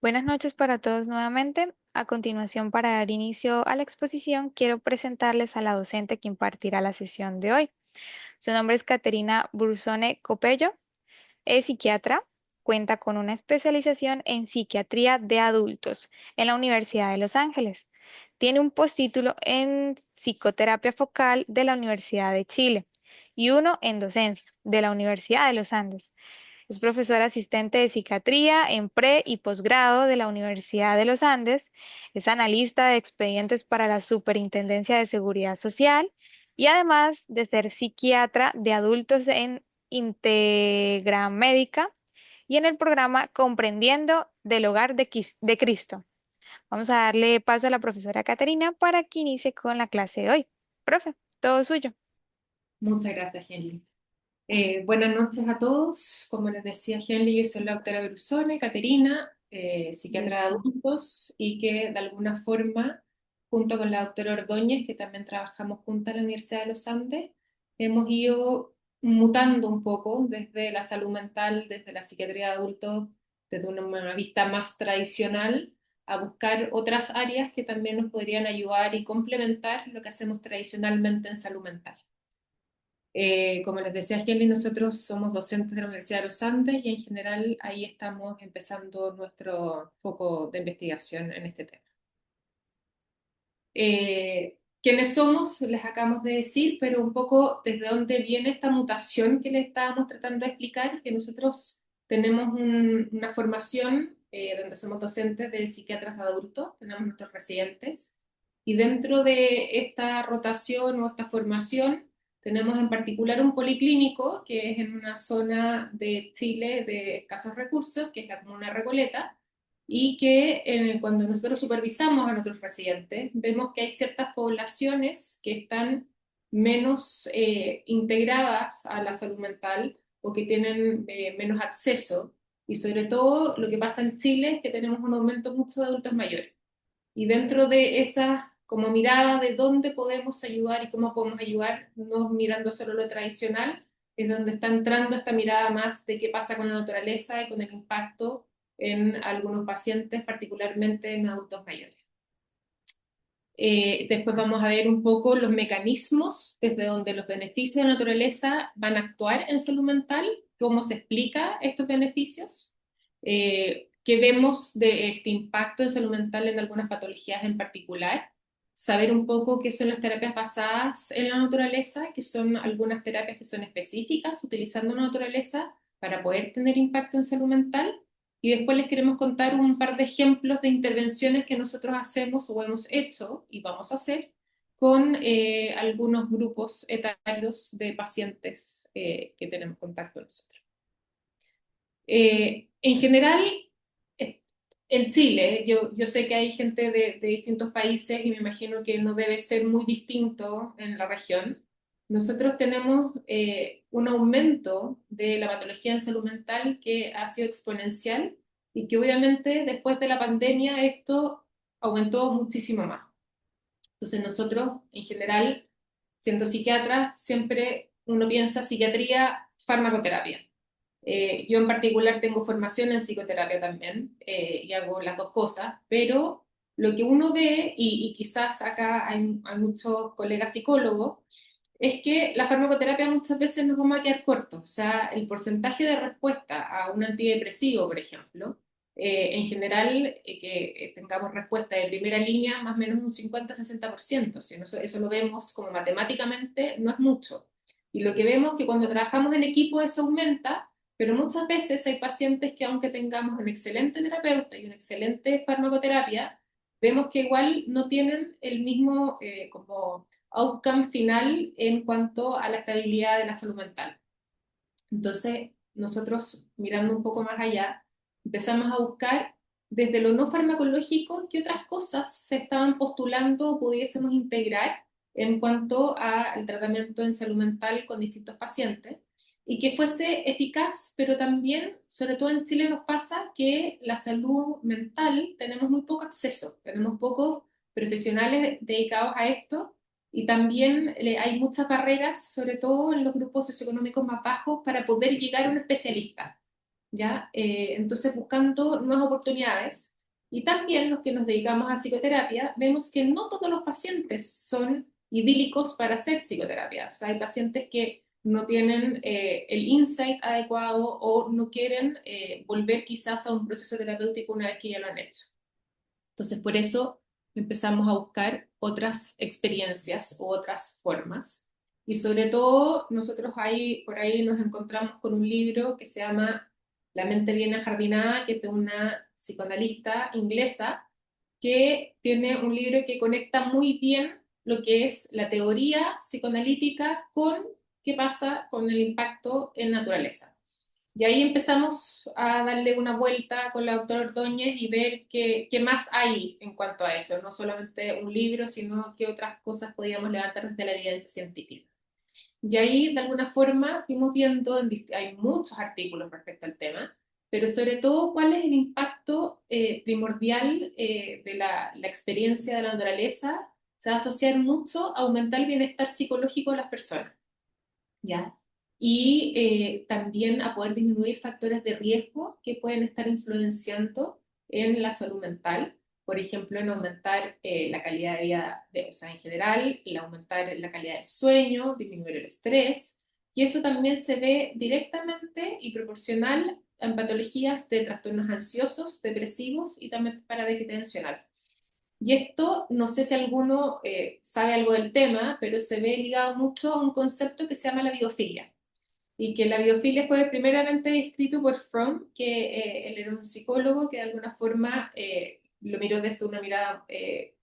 Buenas noches para todos nuevamente. A continuación, para dar inicio a la exposición, quiero presentarles a la docente que impartirá la sesión de hoy. Su nombre es Caterina Bursone Copello, es psiquiatra, cuenta con una especialización en psiquiatría de adultos en la Universidad de Los Ángeles. Tiene un postítulo en psicoterapia focal de la Universidad de Chile y uno en docencia de la Universidad de los Andes. Es profesora asistente de psiquiatría en pre y posgrado de la Universidad de los Andes. Es analista de expedientes para la Superintendencia de Seguridad Social y además de ser psiquiatra de adultos en Integra Médica y en el programa Comprendiendo del Hogar de Cristo. Vamos a darle paso a la profesora Caterina para que inicie con la clase de hoy. Profe, todo suyo. Muchas gracias, Henry. Buenas noches a todos. Como les decía Henry, yo soy la doctora Berusone, Caterina, psiquiatra de adultos, y que de alguna forma, junto con la doctora Ordóñez, que también trabajamos juntas en la Universidad de los Andes, hemos ido mutando un poco desde la salud mental, desde la psiquiatría de adultos, desde una vista más tradicional, a buscar otras áreas que también nos podrían ayudar y complementar lo que hacemos tradicionalmente en salud mental. Como les decía Kelly, nosotros somos docentes de la Universidad de los Andes y en general ahí estamos empezando nuestro foco de investigación en este tema. ¿Quiénes somos? Les acabamos de decir, pero un poco desde dónde viene esta mutación que les estábamos tratando de explicar, que nosotros tenemos una formación donde somos docentes de psiquiatras de adultos, tenemos nuestros residentes, y dentro de esta rotación o esta formación tenemos en particular un policlínico que es en una zona de Chile de escasos recursos, que es la comuna de Recoleta, y que cuando nosotros supervisamos a nuestros residentes, vemos que hay ciertas poblaciones que están menos integradas a la salud mental o que tienen menos acceso. Y sobre todo lo que pasa en Chile es que tenemos un aumento mucho de adultos mayores. Y dentro de esa como mirada de dónde podemos ayudar y cómo podemos ayudar, no mirando solo lo tradicional, es donde está entrando esta mirada más de qué pasa con la naturaleza y con el impacto en algunos pacientes, particularmente en adultos mayores. Después vamos a ver un poco los mecanismos desde donde los beneficios de la naturaleza van a actuar en salud mental, cómo se explica estos beneficios, qué vemos de este impacto en salud mental en algunas patologías en particular, saber un poco qué son las terapias basadas en la naturaleza, que son algunas terapias que son específicas utilizando la naturaleza para poder tener impacto en salud mental, y después les queremos contar un par de ejemplos de intervenciones que nosotros hacemos o hemos hecho y vamos a hacer con algunos grupos etarios de pacientes que tenemos contacto nosotros. En general, eh, en Chile, yo sé que hay gente de distintos países y me imagino que no debe ser muy distinto en la región. Nosotros tenemos un aumento de la patología en salud mental que ha sido exponencial y que obviamente después de la pandemia esto aumentó muchísimo más. Entonces nosotros, en general, siendo psiquiatras, siempre uno piensa psiquiatría, farmacoterapia. Yo en particular tengo formación en psicoterapia también y hago las dos cosas, pero lo que uno ve, y quizás acá hay muchos colegas psicólogos, es que la farmacoterapia muchas veces nos vamos a quedar cortos. O sea, el porcentaje de respuesta a un antidepresivo, por ejemplo, en general, que tengamos respuesta de primera línea, más o menos un 50-60%. Si eso lo vemos como matemáticamente, no es mucho. Y lo que vemos es que cuando trabajamos en equipo eso aumenta, pero muchas veces hay pacientes que aunque tengamos un excelente terapeuta y una excelente farmacoterapia, vemos que igual no tienen el mismo como outcome final en cuanto a la estabilidad de la salud mental. Entonces, nosotros mirando un poco más allá, empezamos a buscar desde lo no farmacológico qué otras cosas se estaban postulando o pudiésemos integrar en cuanto al tratamiento en salud mental con distintos pacientes y que fuese eficaz, pero también, sobre todo en Chile nos pasa que la salud mental tenemos muy poco acceso, tenemos pocos profesionales dedicados a esto y también hay muchas barreras, sobre todo en los grupos socioeconómicos más bajos, para poder llegar a un especialista. ¿ya? Entonces, buscando nuevas oportunidades. Y también los que nos dedicamos a psicoterapia, vemos que no todos los pacientes son idílicos para hacer psicoterapia. O sea, hay pacientes que no tienen el insight adecuado o no quieren volver quizás a un proceso terapéutico una vez que ya lo han hecho. Entonces, por eso empezamos a buscar otras experiencias u otras formas. Y sobre todo, nosotros ahí, por ahí nos encontramos con un libro que se llama La mente bien ajardinada, que es de una psicoanalista inglesa, que tiene un libro que conecta muy bien lo que es la teoría psicoanalítica con qué pasa con el impacto en naturaleza. Y ahí empezamos a darle una vuelta con la doctora Ordóñez y ver qué más hay en cuanto a eso, no solamente un libro, sino qué otras cosas podíamos levantar desde la evidencia científica. Y ahí, de alguna forma, fuimos viendo, hay muchos artículos respecto al tema, pero sobre todo cuál es el impacto primordial de la experiencia de la naturaleza. Se va a asociar mucho a aumentar el bienestar psicológico de las personas. ¿Ya? Y también a poder disminuir factores de riesgo que pueden estar influenciando en la salud mental, por ejemplo, en aumentar la calidad de vida, o sea, en general, en aumentar la calidad del sueño, disminuir el estrés, y eso también se ve directamente y proporcional en patologías de trastornos ansiosos, depresivos y también para déficit atencional. Y esto, no sé si alguno sabe algo del tema, pero se ve ligado mucho a un concepto que se llama la biofilia. Y que la biofilia fue primeramente descrito por Fromm, que él era un psicólogo que de alguna forma lo miró desde una mirada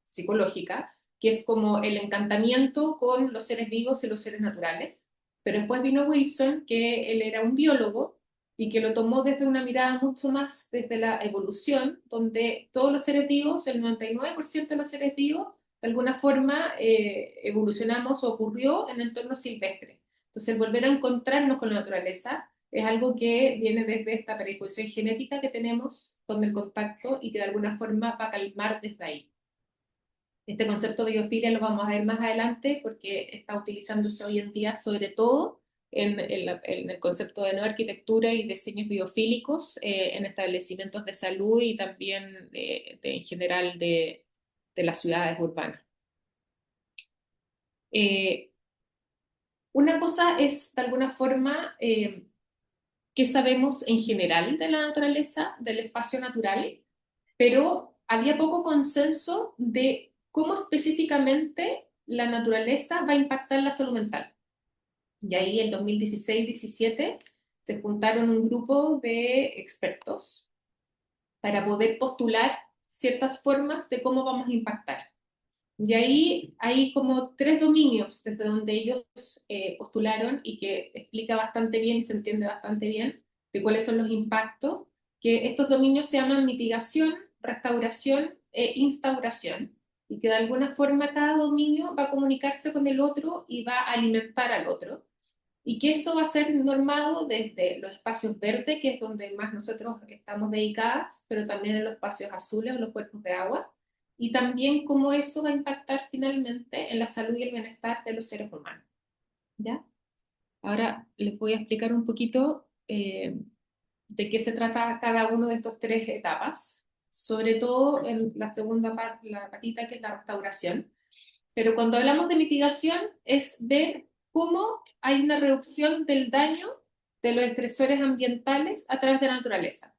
psicológica, que es como el encantamiento con los seres vivos y los seres naturales. Pero después vino Wilson, que él era un biólogo y que lo tomó desde una mirada mucho más desde la evolución, donde todos los seres vivos, el 99% de los seres vivos, de alguna forma evolucionamos o ocurrió en entornos silvestres. Entonces, el volver a encontrarnos con la naturaleza es algo que viene desde esta predisposición genética que tenemos con el contacto y que de alguna forma va a calmar desde ahí. Este concepto de biofilia lo vamos a ver más adelante porque está utilizándose hoy en día sobre todo en el concepto de nueva arquitectura y diseños biofílicos en establecimientos de salud y también en general de las ciudades urbanas. Eh, una cosa es de alguna forma qué sabemos en general de la naturaleza, del espacio natural, pero había poco consenso de cómo específicamente la naturaleza va a impactar la salud mental. Y ahí en 2016-17 se juntaron un grupo de expertos para poder postular ciertas formas de cómo vamos a impactar. Y ahí hay como tres dominios desde donde ellos postularon y que explica bastante bien y se entiende bastante bien de cuáles son los impactos, que estos dominios se llaman mitigación, restauración e instauración, y que de alguna forma cada dominio va a comunicarse con el otro y va a alimentar al otro, y que eso va a ser normado desde los espacios verdes, que es donde más nosotros estamos dedicadas, pero también en los espacios azules o los cuerpos de agua, y también cómo eso va a impactar finalmente en la salud y el bienestar de los seres humanos. ¿Ya? Ahora les voy a explicar un poquito de qué se trata cada uno de estos tres etapas, sobre todo en la segunda parte, la patita que es la restauración. Pero cuando hablamos de mitigación es ver cómo hay una reducción del daño de los estresores ambientales a través de la naturaleza.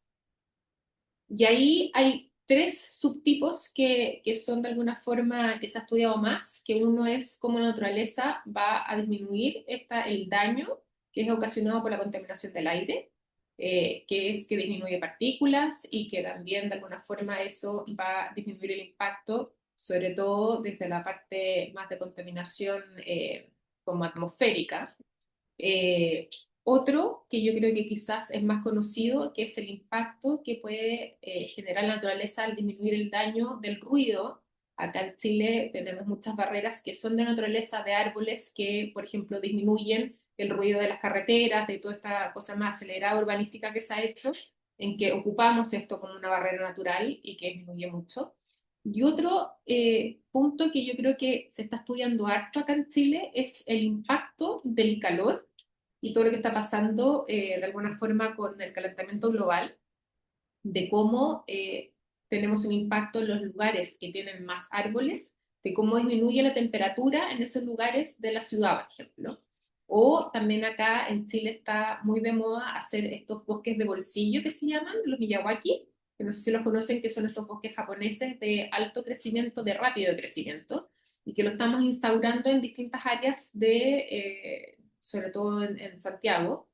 Y ahí hay tres subtipos que son de alguna forma que se ha estudiado más, que uno es cómo la naturaleza va a disminuir el daño que es ocasionado por la contaminación del aire, que es que disminuye partículas y que también de alguna forma eso va a disminuir el impacto, sobre todo desde la parte más de contaminación como atmosférica. Eh, Otro que yo creo que quizás es más conocido, que es el impacto que puede generar la naturaleza al disminuir el daño del ruido. Acá en Chile tenemos muchas barreras que son de naturaleza de árboles que, por ejemplo, disminuyen el ruido de las carreteras, de toda esta cosa más acelerada urbanística que se ha hecho, en que ocupamos esto como una barrera natural y que disminuye mucho. Y otro punto que yo creo que se está estudiando harto acá en Chile es el impacto del calor y todo lo que está pasando de alguna forma con el calentamiento global, de cómo tenemos un impacto en los lugares que tienen más árboles, de cómo disminuye la temperatura en esos lugares de la ciudad, por ejemplo. O también acá en Chile está muy de moda hacer estos bosques de bolsillo que se llaman, los Miyawaki, que no sé si los conocen, que son estos bosques japoneses de alto crecimiento, de rápido crecimiento, y que lo estamos instaurando en distintas áreas sobre todo en Santiago,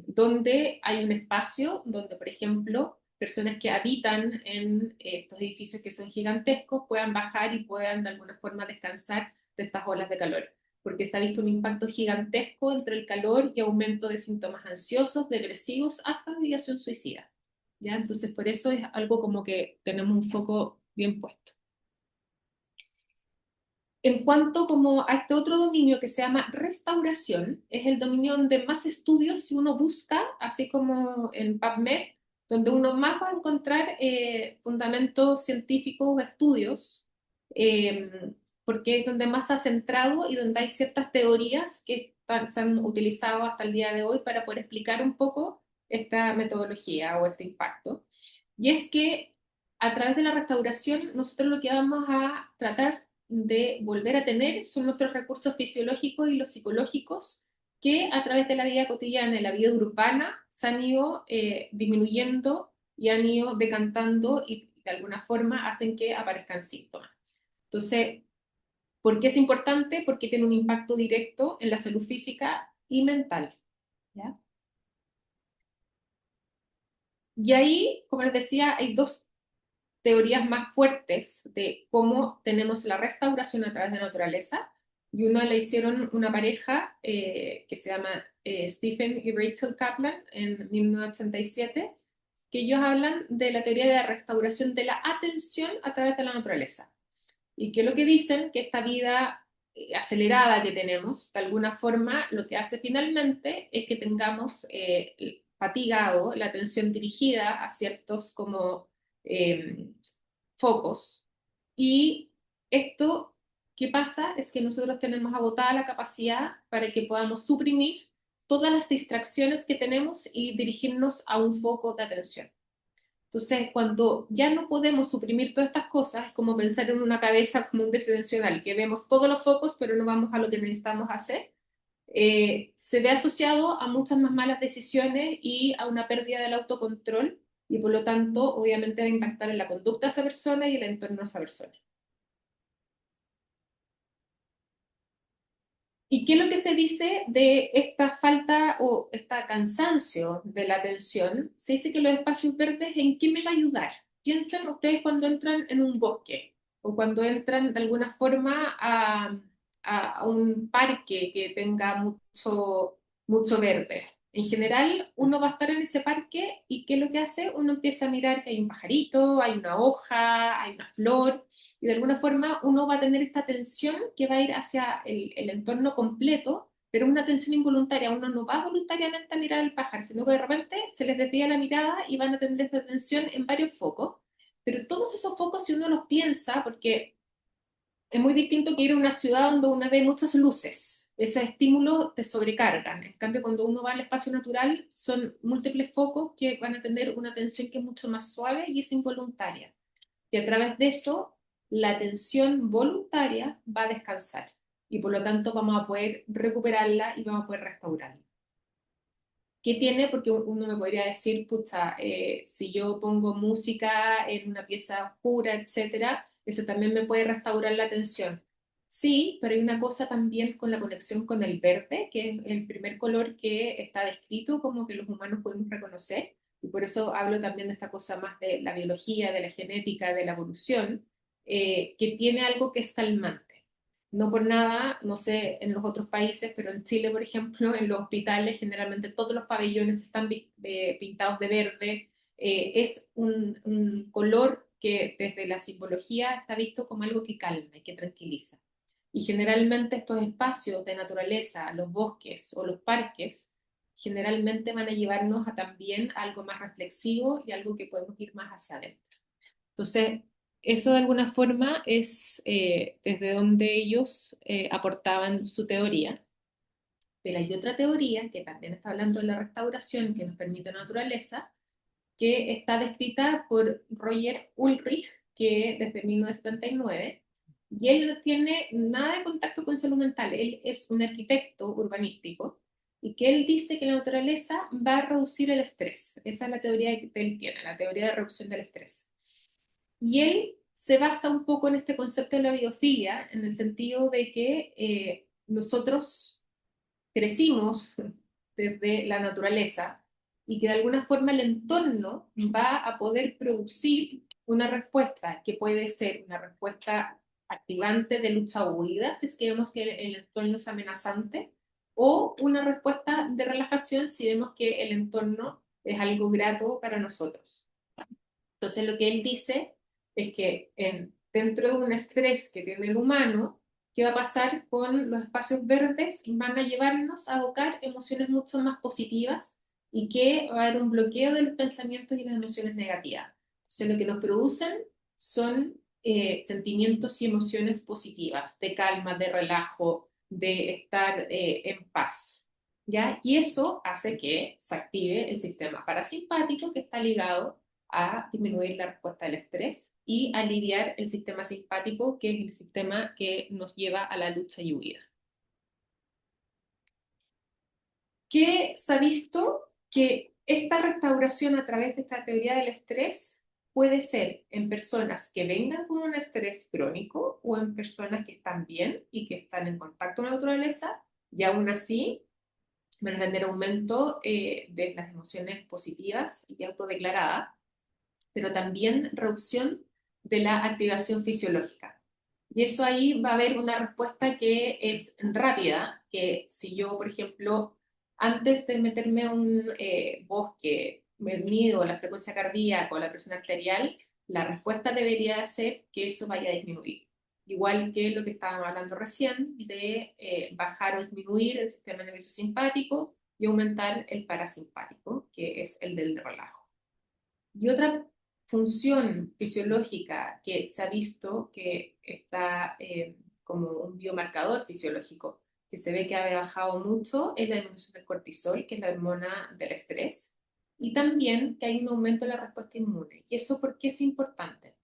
donde hay un espacio donde, por ejemplo, personas que habitan en estos edificios que son gigantescos puedan bajar y puedan de alguna forma descansar de estas olas de calor, porque se ha visto un impacto gigantesco entre el calor y aumento de síntomas ansiosos, depresivos, hasta ideación suicida. ¿Ya? Entonces, por eso es algo como que tenemos un foco bien puesto. En cuanto como a este otro dominio que se llama restauración, es el dominio donde más estudios, si uno busca, así como en PubMed, donde uno más va a encontrar fundamentos científicos o estudios, porque es donde más se ha centrado y donde hay ciertas teorías que se han utilizado hasta el día de hoy para poder explicar un poco esta metodología o este impacto. Y es que a través de la restauración, nosotros lo que vamos a tratar de volver a tener son nuestros recursos fisiológicos y los psicológicos que a través de la vida cotidiana y la vida urbana se han ido disminuyendo y han ido decantando y de alguna forma hacen que aparezcan síntomas. Entonces, ¿por qué es importante? Porque tiene un impacto directo en la salud física y mental. ¿Ya? Y ahí, como les decía, hay dos teorías más fuertes de cómo tenemos la restauración a través de la naturaleza. Y una la hicieron una pareja que se llama Stephen y Rachel Kaplan en 1987, que ellos hablan de la teoría de la restauración de la atención a través de la naturaleza. Y que lo que dicen, que esta vida acelerada que tenemos, de alguna forma, lo que hace finalmente es que tengamos fatigado la atención dirigida a ciertos como eh, focos. Y esto, ¿qué pasa? Es que nosotros tenemos agotada la capacidad para que podamos suprimir todas las distracciones que tenemos y dirigirnos a un foco de atención. Entonces, cuando ya no podemos suprimir todas estas cosas, es como pensar en una cabeza como un descensional, que vemos todos los focos, pero no vamos a lo que necesitamos hacer, se ve asociado a muchas más malas decisiones y a una pérdida del autocontrol, y por lo tanto, obviamente va a impactar en la conducta de esa persona y el entorno de esa persona. ¿Y qué es lo que se dice de esta falta o este cansancio de la atención? Se dice que los espacios verdes, ¿en qué me va a ayudar? Piensen ustedes cuando entran en un bosque o cuando entran de alguna forma a un parque que tenga mucho verde. En general, uno va a estar en ese parque y ¿qué es lo que hace? Uno empieza a mirar que hay un pajarito, hay una hoja, hay una flor, y de alguna forma uno va a tener esta atención que va a ir hacia el entorno completo, pero una atención involuntaria. Uno no va voluntariamente a mirar al pájaro, sino que de repente se les desvía la mirada y van a tener esta atención en varios focos. Pero todos esos focos, si uno los piensa, porque es muy distinto que ir a una ciudad donde uno ve muchas luces. Esos estímulos te sobrecargan. En cambio, cuando uno va al espacio natural, son múltiples focos que van a tener una atención que es mucho más suave y es involuntaria. Y a través de eso, la atención voluntaria va a descansar. Y por lo tanto, vamos a poder recuperarla y vamos a poder restaurarla. ¿Qué tiene? Porque uno me podría decir, pucha, si yo pongo música en una pieza oscura, etcétera, eso también me puede restaurar la atención. Sí, pero hay una cosa también con la conexión con el verde, que es el primer color que está descrito como que los humanos podemos reconocer. Y por eso hablo también de esta cosa más de la biología, de la genética, de la evolución, que tiene algo que es calmante. No por nada, no sé en los otros países, pero en Chile, por ejemplo, en los hospitales generalmente todos los pabellones están pintados de verde. Es un color que desde la simbología está visto como algo que calma y que tranquiliza. Y generalmente estos espacios de naturaleza, los bosques o los parques, generalmente van a llevarnos a también a algo más reflexivo y algo que podemos ir más hacia adentro. Entonces, eso de alguna forma es desde donde ellos aportaban su teoría. Pero hay otra teoría que también está hablando de la restauración que nos permite la naturaleza, que está descrita por Roger Ulrich, que desde 1979, y él no tiene nada de contacto con salud mental, él es un arquitecto urbanístico, y que él dice que la naturaleza va a reducir el estrés. Esa es la teoría que él tiene, la teoría de reducción del estrés. Y él se basa un poco en este concepto de la biofilia, en el sentido de que nosotros crecimos desde la naturaleza y que de alguna forma el entorno va a poder producir una respuesta que puede ser una respuesta activante de lucha o huida, si es que vemos que el entorno es amenazante, o una respuesta de relajación si vemos que el entorno es algo grato para nosotros. Entonces lo que él dice es que dentro de un estrés que tiene el humano, ¿qué va a pasar con los espacios verdes? Van a llevarnos a evocar emociones mucho más positivas y que va a haber un bloqueo de los pensamientos y las emociones negativas. Entonces lo que nos producen son sentimientos y emociones positivas, de calma, de relajo, de estar en paz. ¿Ya? Y eso hace que se active el sistema parasimpático que está ligado a disminuir la respuesta del estrés y aliviar el sistema simpático, que es el sistema que nos lleva a la lucha y huida. Que se ha visto que esta restauración a través de esta teoría del estrés puede ser en personas que vengan con un estrés crónico o en personas que están bien y que están en contacto con la naturaleza y aún así van a tener aumento de las emociones positivas y autodeclaradas, pero también reducción de la activación fisiológica. Y eso ahí va a haber una respuesta que es rápida, que si yo, por ejemplo, antes de meterme a un bosque, me mido la frecuencia cardíaca o la presión arterial, la respuesta debería ser que eso vaya a disminuir. Igual que lo que estábamos hablando recién, de bajar o disminuir el sistema nervioso simpático y aumentar el parasimpático, que es el del relajo. Y otra función fisiológica que se ha visto que está como un biomarcador fisiológico que se ve que ha bajado mucho es la disminución del cortisol, que es la hormona del estrés, y también que hay un aumento de la respuesta inmune. ¿Y eso por qué es importante?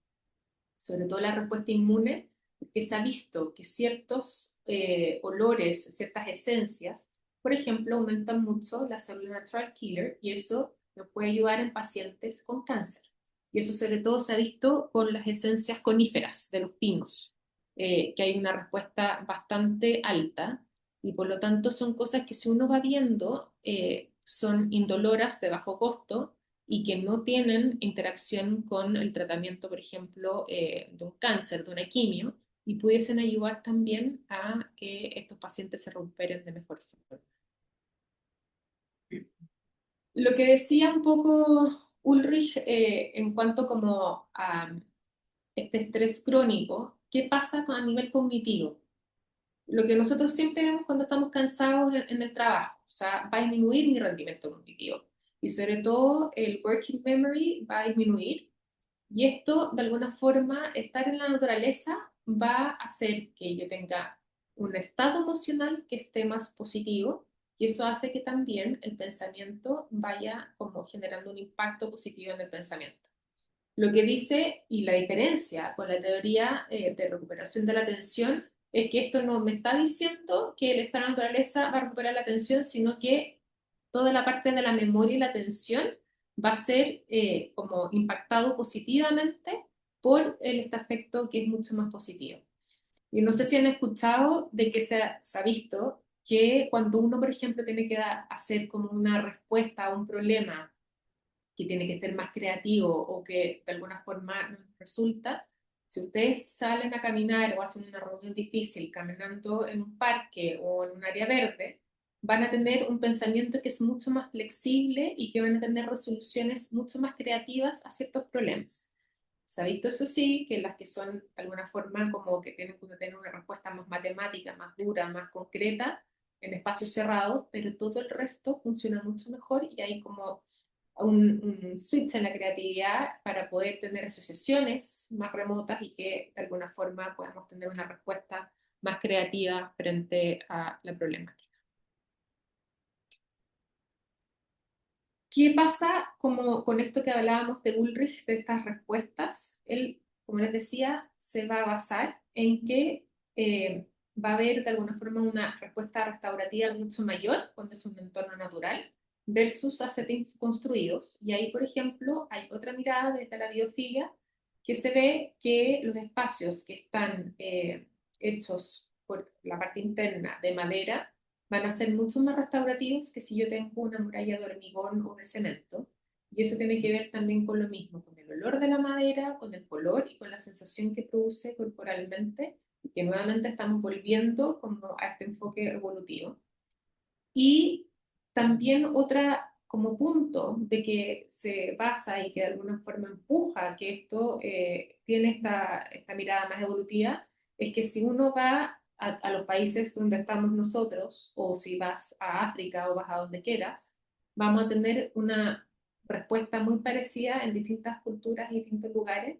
Sobre todo la respuesta inmune, porque se ha visto que ciertos olores, ciertas esencias, por ejemplo, aumentan mucho la célula natural killer y eso nos puede ayudar en pacientes con cáncer. Y eso sobre todo se ha visto con las esencias coníferas de los pinos, que hay una respuesta bastante alta y por lo tanto son cosas que si uno va viendo son indoloras de bajo costo y que no tienen interacción con el tratamiento, por ejemplo, de un cáncer, de una quimio, y pudiesen ayudar también a que estos pacientes se recuperen de mejor forma. Lo que decía un poco Ulrich en cuanto como a este estrés crónico, ¿qué pasa a nivel cognitivo? Lo que nosotros siempre vemos cuando estamos cansados en el trabajo, o sea, va a disminuir mi rendimiento cognitivo y sobre todo el working memory va a disminuir. Y esto, de alguna forma, estar en la naturaleza va a hacer que yo tenga un estado emocional que esté más positivo y eso hace que también el pensamiento vaya como generando un impacto positivo en el pensamiento. Lo que dice y la diferencia con la teoría de recuperación de la atención es que esto no me está diciendo que el estar en la naturaleza va a recuperar la atención, sino que toda la parte de la memoria y la atención va a ser como impactado positivamente por este efecto que es mucho más positivo. Y no sé si han escuchado de que se ha visto que cuando uno, por ejemplo, tiene que hacer como una respuesta a un problema que tiene que ser más creativo o que de alguna forma nos resulta, si ustedes salen a caminar o hacen una reunión difícil caminando en un parque o en un área verde, van a tener un pensamiento que es mucho más flexible y que van a tener resoluciones mucho más creativas a ciertos problemas. Se ha visto, eso sí, que las que son de alguna forma como que tienen que tener una respuesta más matemática, más dura, más concreta, en espacios cerrados, pero todo el resto funciona mucho mejor y hay como un switch en la creatividad para poder tener asociaciones más remotas y que de alguna forma podamos tener una respuesta más creativa frente a la problemática. ¿Qué pasa como con esto que hablábamos de Ulrich, de estas respuestas? Él, como les decía, se va a basar en que va a haber de alguna forma una respuesta restaurativa mucho mayor cuando es un entorno natural versus a settings construidos. Y ahí, por ejemplo, hay otra mirada desde la biofilia que se ve que los espacios que están hechos por la parte interna de madera van a ser mucho más restaurativos que si yo tengo una muralla de hormigón o de cemento. Y eso tiene que ver también con lo mismo, con el olor de la madera, con el color y con la sensación que produce corporalmente, y que nuevamente estamos volviendo como a este enfoque evolutivo. Y también otra como punto de que se basa y que de alguna forma empuja que esto tiene esta mirada más evolutiva, es que si uno va a los países donde estamos nosotros, o si vas a África o vas a donde quieras, vamos a tener una respuesta muy parecida en distintas culturas y distintos lugares,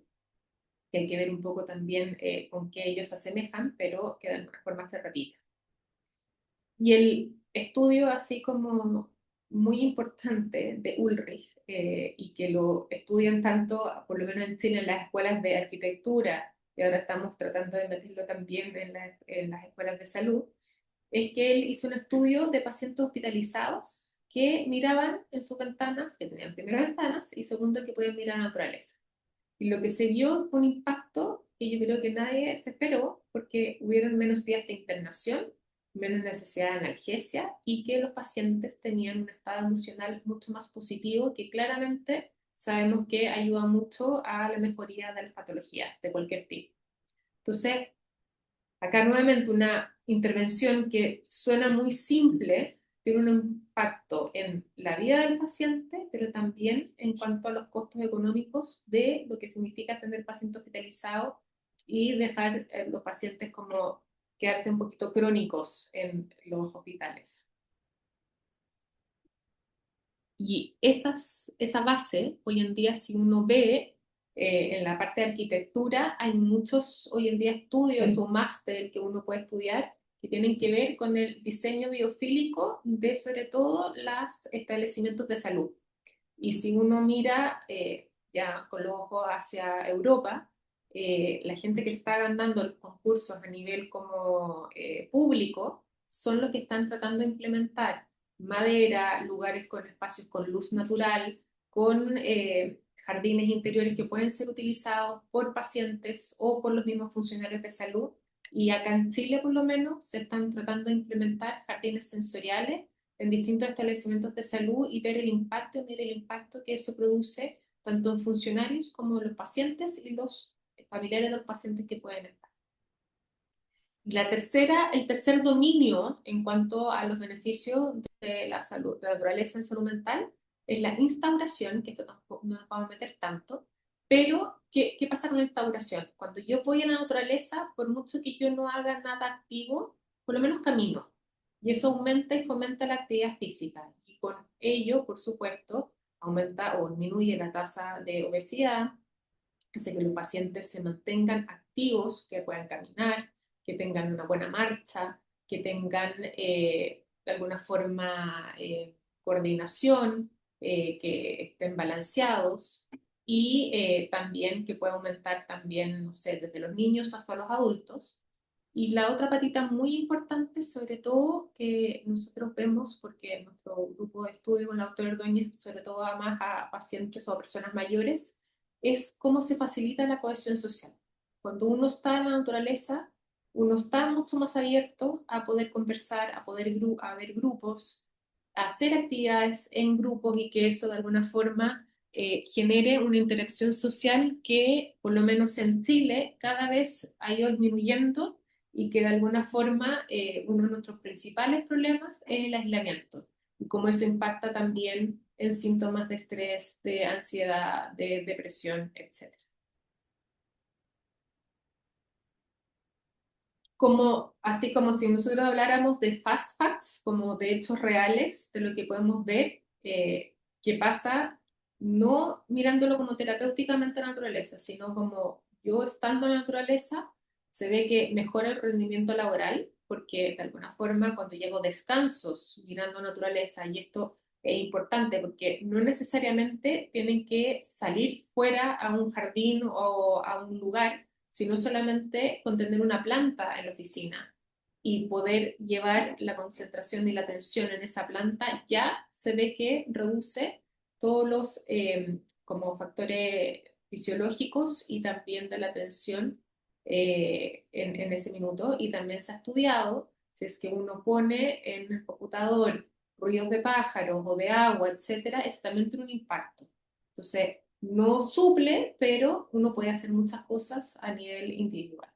que hay que ver un poco también con qué ellos se asemejan, pero que de alguna forma se repiten. Y el estudio así como muy importante de Ulrich, y que lo estudian tanto, por lo menos en Chile, en las escuelas de arquitectura, y ahora estamos tratando de meterlo también en las escuelas de salud, es que él hizo un estudio de pacientes hospitalizados que miraban en sus ventanas, que tenían primero ventanas y segundo que podían mirar a la naturaleza. Y lo que se vio fue un impacto que yo creo que nadie se esperó, porque hubieron menos días de internación, menos necesidad de analgesia y que los pacientes tenían un estado emocional mucho más positivo, que claramente sabemos que ayuda mucho a la mejoría de las patologías de cualquier tipo. Entonces, acá nuevamente una intervención que suena muy simple, tiene un impacto en la vida del paciente, pero también en cuanto a los costos económicos de lo que significa tener paciente hospitalizado y dejar los pacientes como quedarse un poquito crónicos en los hospitales. Y esa base, hoy en día, si uno ve en la parte de arquitectura, hay muchos hoy en día estudios o máster que uno puede estudiar que tienen que ver con el diseño biofílico de sobre todo los establecimientos de salud. Y si uno mira ya con los ojos hacia Europa, la gente que está ganando los concursos a nivel como público son los que están tratando de implementar madera, lugares con espacios con luz natural, con jardines interiores que pueden ser utilizados por pacientes o por los mismos funcionarios de salud. Y acá en Chile, por lo menos, se están tratando de implementar jardines sensoriales en distintos establecimientos de salud y ver el impacto, medir el impacto que eso produce tanto en funcionarios como en los pacientes y los familiares de los pacientes que pueden estar. La tercera, el tercer dominio en cuanto a los beneficios de la salud, de la naturaleza en salud mental, es la instauración, que esto tampoco no nos vamos a meter tanto, pero ¿qué pasa con la instauración? Cuando yo voy a la naturaleza, por mucho que yo no haga nada activo, por lo menos camino, y eso aumenta y fomenta la actividad física, y con ello, por supuesto, aumenta o disminuye la tasa de obesidad, hace que los pacientes se mantengan activos, que puedan caminar, que tengan una buena marcha, que tengan de alguna forma coordinación, que estén balanceados y también que pueda aumentar también, no sé, desde los niños hasta los adultos. Y la otra patita muy importante, sobre todo, que nosotros vemos, porque nuestro grupo de estudio con la doctora Ordóñez, sobre todo va más a pacientes o a personas mayores, es cómo se facilita la cohesión social. Cuando uno está en la naturaleza, uno está mucho más abierto a poder conversar, a poder a ver grupos, a hacer actividades en grupos y que eso de alguna forma genere una interacción social que, por lo menos en Chile, cada vez ha ido disminuyendo y que de alguna forma uno de nuestros principales problemas es el aislamiento y cómo eso impacta también en síntomas de estrés, de ansiedad, de depresión, etc. Como, así como si nosotros habláramos de fast facts, como de hechos reales, de lo que podemos ver, que pasa no mirándolo como terapéuticamente a la naturaleza, sino como yo estando en la naturaleza, se ve que mejora el rendimiento laboral, porque de alguna forma cuando llego descansos mirando naturaleza, y esto es importante porque no necesariamente tienen que salir fuera a un jardín o a un lugar, sino solamente con tener una planta en la oficina y poder llevar la concentración y la atención en esa planta, ya se ve que reduce todos los como factores fisiológicos y también de la atención en ese minuto. Y también se ha estudiado si es que uno pone en el computador ruidos de pájaros o de agua, etcétera, eso también tiene un impacto. Entonces, no suple, pero uno puede hacer muchas cosas a nivel individual.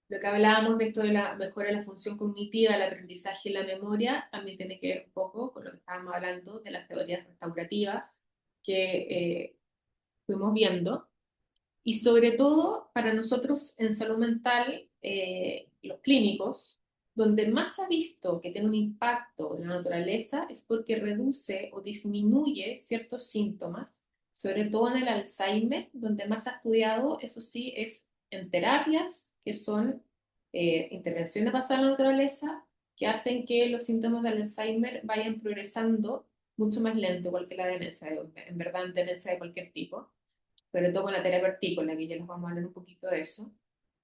Lo que hablábamos de esto de la mejora de la función cognitiva, el aprendizaje y la memoria, también tiene que ver un poco con lo que estábamos hablando de las teorías restaurativas que fuimos viendo. Y sobre todo para nosotros en salud mental, los clínicos, donde más se ha visto que tiene un impacto en la naturaleza es porque reduce o disminuye ciertos síntomas, sobre todo en el Alzheimer, donde más se ha estudiado, eso sí, es en terapias, que son intervenciones basadas en la naturaleza, que hacen que los síntomas del Alzheimer vayan progresando mucho más lento, igual que la demencia, en verdad, en demencia de cualquier tipo, sobre todo con la terapia hortícola, que ya nos vamos a hablar un poquito de eso,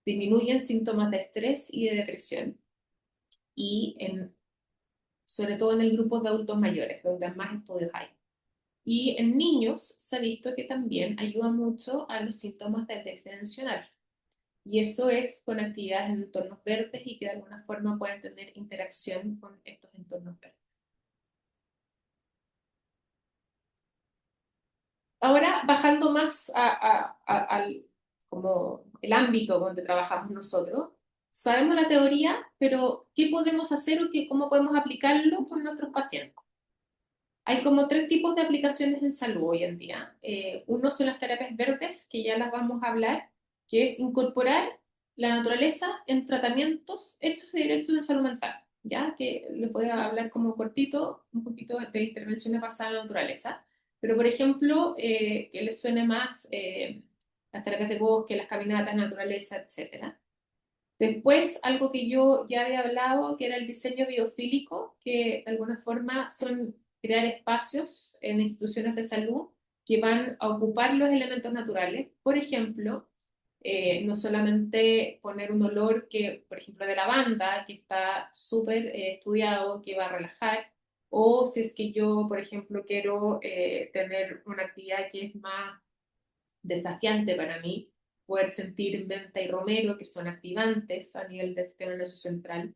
disminuyen síntomas de estrés y de depresión, y sobre todo en el grupo de adultos mayores, donde más estudios hay. Y en niños se ha visto que también ayuda mucho a los síntomas de déficit atencional. Y eso es con actividades en entornos verdes y que de alguna forma pueden tener interacción con estos entornos verdes. Ahora, bajando más al como el ámbito donde trabajamos nosotros, sabemos la teoría, pero ¿qué podemos hacer o cómo podemos aplicarlo con nuestros pacientes? Hay como tres tipos de aplicaciones en salud hoy en día. Uno son las terapias verdes, que ya las vamos a hablar, que es incorporar la naturaleza en tratamientos hechos y derechos de salud mental, ya que les voy a hablar como cortito, un poquito de intervenciones basadas en la naturaleza. Pero, por ejemplo, que les suene más las terapias de bosque, las caminatas, naturaleza, etcétera. Después, algo que yo ya había hablado, que era el diseño biofílico, que de alguna forma son crear espacios en instituciones de salud que van a ocupar los elementos naturales. Por ejemplo, no solamente poner un olor que, por ejemplo, de lavanda, que está súper estudiado, que va a relajar, o si es que yo, por ejemplo, quiero tener una actividad que es más desafiante para mí poder sentir menta y romero, que son activantes a nivel del sistema nervioso central.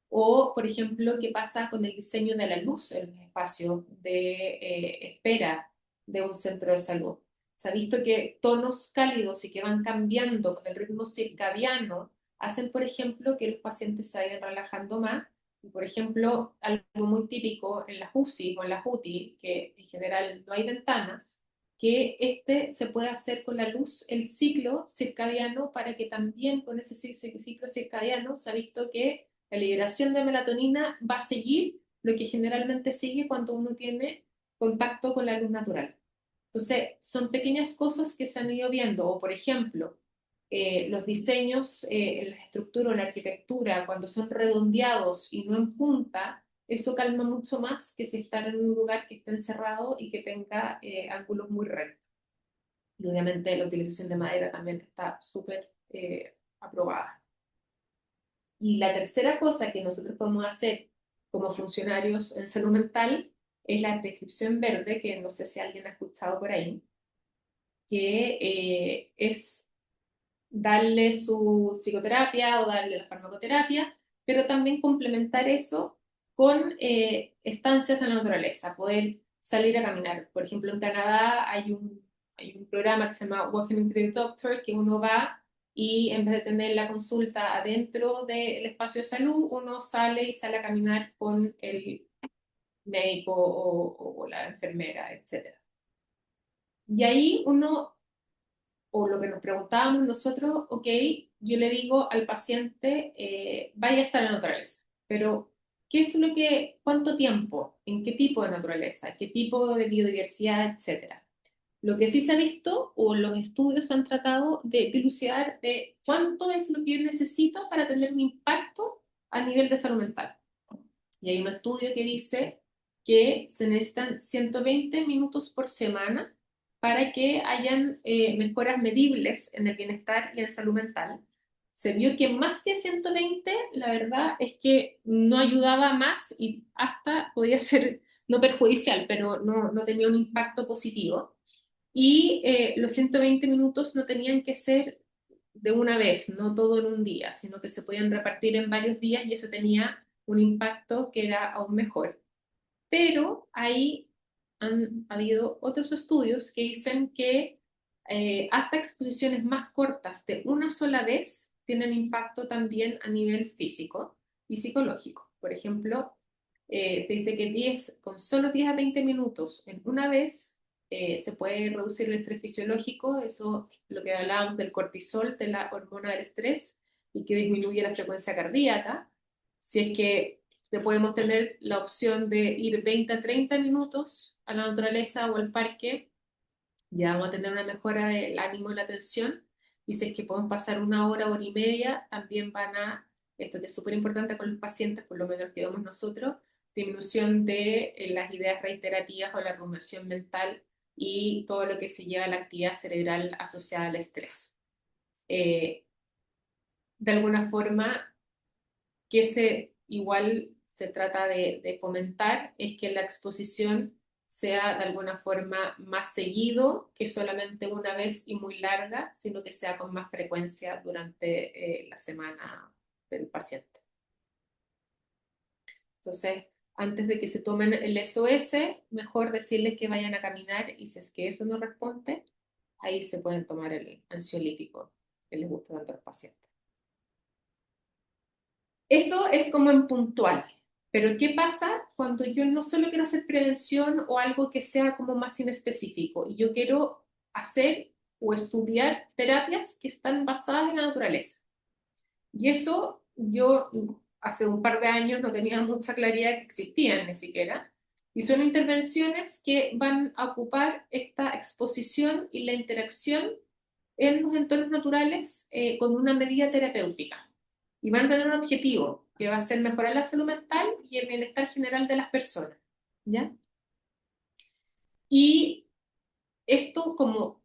O, por ejemplo, qué pasa con el diseño de la luz en los espacios de espera de un centro de salud. Se ha visto que tonos cálidos y que van cambiando con el ritmo circadiano hacen, por ejemplo, que los pacientes se vayan relajando más. Y, por ejemplo, algo muy típico en las UCI o en las UTI, que en general no hay ventanas, que este se puede hacer con la luz, el ciclo circadiano, para que también con ese ciclo circadiano se ha visto que la liberación de melatonina va a seguir lo que generalmente sigue cuando uno tiene contacto con la luz natural. Entonces, son pequeñas cosas que se han ido viendo, o por ejemplo, los diseños en la estructura o en la arquitectura, cuando son redondeados y no en punta, eso calma mucho más que si estar en un lugar que esté encerrado y que tenga ángulos muy rectos. Y obviamente la utilización de madera también está súper aprobada. Y la tercera cosa que nosotros podemos hacer como funcionarios en salud mental es la prescripción verde, que no sé si alguien ha escuchado por ahí, que es darle su psicoterapia o darle la farmacoterapia, pero también complementar eso con estancias en la naturaleza, poder salir a caminar. Por ejemplo, en Canadá hay un programa que se llama Walking with the Doctor, que uno va y en vez de tener la consulta adentro del espacio de salud, uno sale y sale a caminar con el médico o la enfermera, etc. Y ahí uno, o lo que nos preguntábamos nosotros, ok, yo le digo al paciente, vaya a estar en la naturaleza, pero ¿qué es lo que, cuánto tiempo, en qué tipo de naturaleza, qué tipo de biodiversidad, etcétera? Lo que sí se ha visto, o los estudios han tratado de dilucidar de cuánto es lo que yo necesito para tener un impacto a nivel de salud mental. Y hay un estudio que dice que se necesitan 120 minutos por semana para que hayan mejoras medibles en el bienestar y en salud mental. Se vio que más que 120, la verdad es que no ayudaba más y hasta podía ser no perjudicial, pero no tenía un impacto positivo. Y los 120 minutos no tenían que ser de una vez, no todo en un día, sino que se podían repartir en varios días y eso tenía un impacto que era aún mejor. Pero ahí han habido otros estudios que dicen que hasta exposiciones más cortas de una sola vez tienen impacto también a nivel físico y psicológico. Por ejemplo, se dice que 10, con solo 10 a 20 minutos en una vez se puede reducir el estrés fisiológico, eso lo que hablábamos del cortisol, de la hormona del estrés, y que disminuye la frecuencia cardíaca. Si es que podemos tener la opción de ir 20 a 30 minutos a la naturaleza o al parque, ya vamos a tener una mejora del ánimo y la atención. Y si es que podemos pasar una hora, hora y media, también van a, esto que es súper importante con los pacientes, por lo menos que vemos nosotros, disminución de las ideas reiterativas o la rumiación mental y todo lo que se lleva a la actividad cerebral asociada al estrés. Eh, de alguna forma, que se igual se trata de fomentar es que la exposición sea de alguna forma más seguido que solamente una vez y muy larga, sino que sea con más frecuencia durante la semana del paciente. Entonces, antes de que se tomen el SOS, mejor decirles que vayan a caminar y si es que eso no responde, ahí se pueden tomar el ansiolítico que les gusta tanto a los pacientes. Eso es como en puntual. Pero ¿qué pasa cuando yo no solo quiero hacer prevención o algo que sea como más inespecífico y yo quiero hacer o estudiar terapias que están basadas en la naturaleza? Y eso yo hace un par de años no tenía mucha claridad que existían ni siquiera. Y son intervenciones que van a ocupar esta exposición y la interacción en los entornos naturales con una medida terapéutica. Y van a tener un objetivo, que va a ser mejorar la salud mental y el bienestar general de las personas. ¿Ya? Y esto, como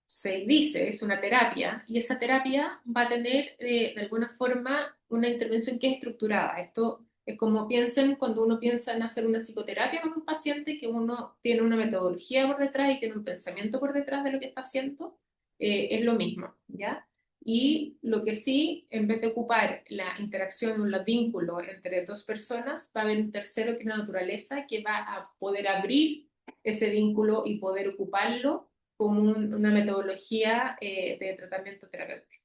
se dice, es una terapia y esa terapia va a tener de alguna forma una intervención que es estructurada. Esto es como piensen cuando uno piensa en hacer una psicoterapia con un paciente, que uno tiene una metodología por detrás y tiene un pensamiento por detrás de lo que está haciendo, es lo mismo, ¿ya? Y lo que sí, en vez de ocupar la interacción o los vínculos entre dos personas, va a haber un tercero que es la naturaleza, que va a poder abrir ese vínculo y poder ocuparlo como una metodología de tratamiento terapéutico.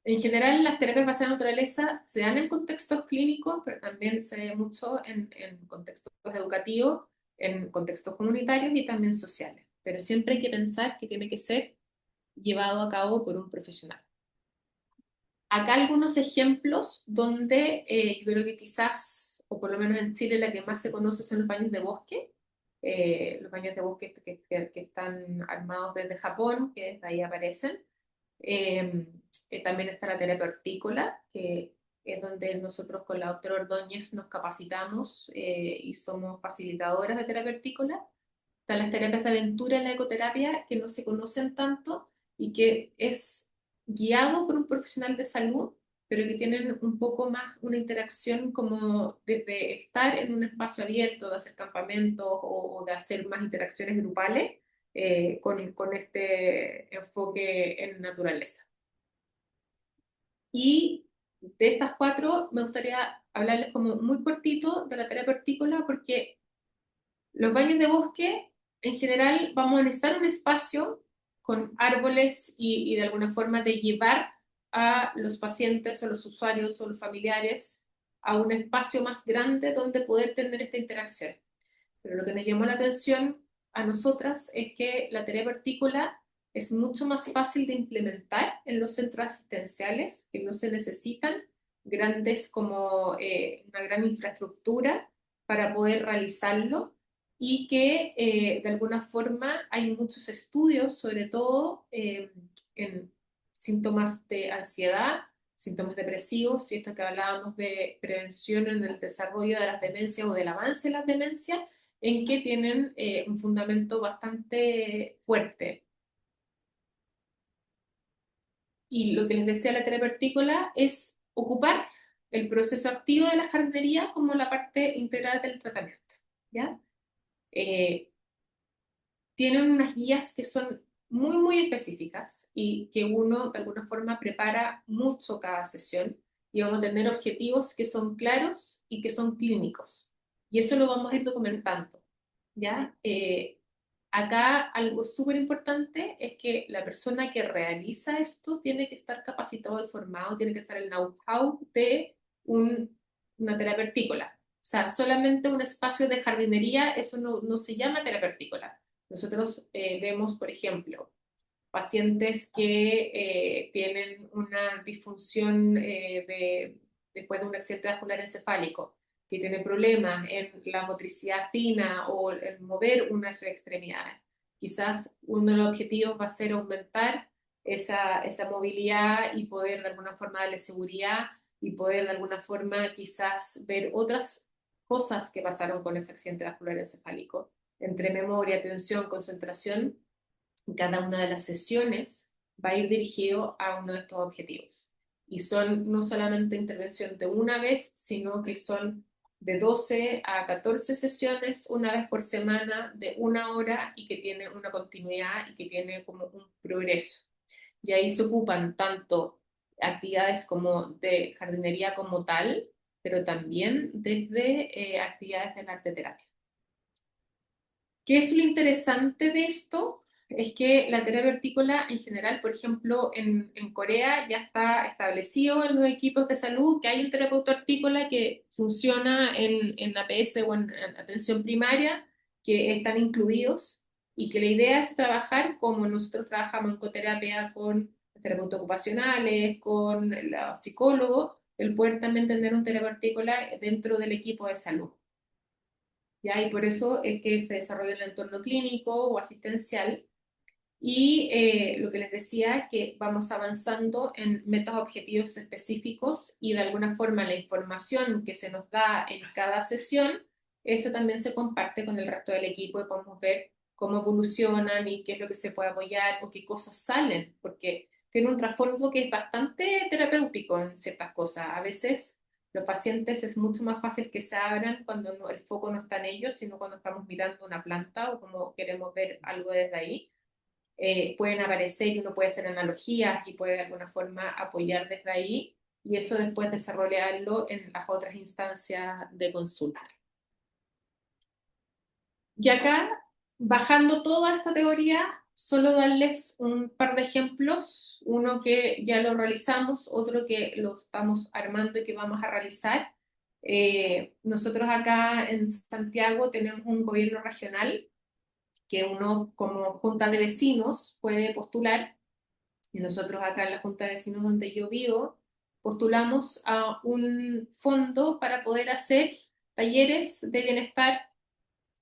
En general, las terapias basadas en naturaleza se dan en contextos clínicos, pero también se ve mucho en contextos educativos, en contextos comunitarios y también sociales. Pero siempre hay que pensar que tiene que ser llevado a cabo por un profesional. Acá algunos ejemplos donde yo creo que quizás, o por lo menos en Chile, la que más se conoce son los baños de bosque. Los baños de bosque que están armados desde Japón, que desde ahí aparecen. Eh, También está la terapia hortícola, que es donde nosotros con la doctora Ordóñez nos capacitamos y somos facilitadoras de terapia hortícola. Están las terapias de aventura en la ecoterapia, que no se conocen tanto y que es guiado por un profesional de salud, pero que tienen un poco más una interacción como desde estar en un espacio abierto, de hacer campamentos o de hacer más interacciones grupales con este enfoque en naturaleza. Y de estas cuatro me gustaría hablarles como muy cortito de la terapia hortícola porque los baños de bosque, en general, vamos a necesitar un espacio con árboles y de alguna forma de llevar a los pacientes o los usuarios o los familiares a un espacio más grande donde poder tener esta interacción. Pero lo que nos llamó la atención a nosotras es que la terapia hortícola es mucho más fácil de implementar en los centros asistenciales, que no se necesitan grandes como una gran infraestructura para poder realizarlo y que de alguna forma hay muchos estudios, sobre todo en síntomas de ansiedad, síntomas depresivos, y esto que hablábamos de prevención en el desarrollo de las demencias o del avance de las demencias, en que tienen un fundamento bastante fuerte. Y lo que les decía la terapia hortícola es ocupar el proceso activo de la jardinería como la parte integral del tratamiento, ¿ya? Eh, Tienen unas guías que son muy, muy específicas y que uno de alguna forma prepara mucho cada sesión y vamos a tener objetivos que son claros y que son clínicos. Y eso lo vamos a ir documentando, ¿ya? Acá algo súper importante es que la persona que realiza esto tiene que estar capacitado y formado, tiene que estar el know-how de una terapia hortícola. O sea, solamente un espacio de jardinería, eso no se llama terapia hortícola. Nosotros vemos, por ejemplo, pacientes que tienen una disfunción después de un accidente vascular encefálico, que tienen problemas en la motricidad fina o en mover una de sus extremidades. Quizás uno de los objetivos va a ser aumentar esa movilidad y poder de alguna forma darle seguridad y poder de alguna forma quizás ver otras cosas que pasaron con ese accidente vascular encefálico, entre memoria, atención, concentración. Cada una de las sesiones va a ir dirigido a uno de estos objetivos. Y son no solamente intervención de una vez, sino que son de 12 a 14 sesiones, una vez por semana, de una hora y que tiene una continuidad y que tiene como un progreso. Y ahí se ocupan tanto actividades como de jardinería como tal, pero también desde actividades de la arte terapia. ¿Qué es lo interesante de esto? Es que la terapia hortícola en general, por ejemplo, en Corea ya está establecido en los equipos de salud que hay un terapeuta hortícola que funciona en APS o en atención primaria, que están incluidos y que la idea es trabajar como nosotros trabajamos en coterapia con terapeutas ocupacionales, con los psicólogos, el poder también tener un terapeuta hortícola dentro del equipo de salud. ¿Ya? Y por eso es que se desarrolla el entorno clínico o asistencial. Y lo que les decía, que vamos avanzando en metas objetivos específicos y de alguna forma la información que se nos da en cada sesión, eso también se comparte con el resto del equipo y podemos ver cómo evolucionan y qué es lo que se puede apoyar o qué cosas salen, porque tiene un trasfondo que es bastante terapéutico en ciertas cosas. A veces los pacientes es mucho más fácil que se abran cuando el foco no está en ellos, sino cuando estamos mirando una planta o como queremos ver algo desde ahí. Pueden aparecer y uno puede hacer analogías y puede de alguna forma apoyar desde ahí y eso después desarrollarlo en las otras instancias de consulta. Y acá, bajando toda esta teoría, solo darles un par de ejemplos, uno que ya lo realizamos, otro que lo estamos armando y que vamos a realizar. Nosotros acá en Santiago tenemos un gobierno regional que uno como junta de vecinos puede postular, y nosotros acá en la junta de vecinos donde yo vivo, postulamos a un fondo para poder hacer talleres de bienestar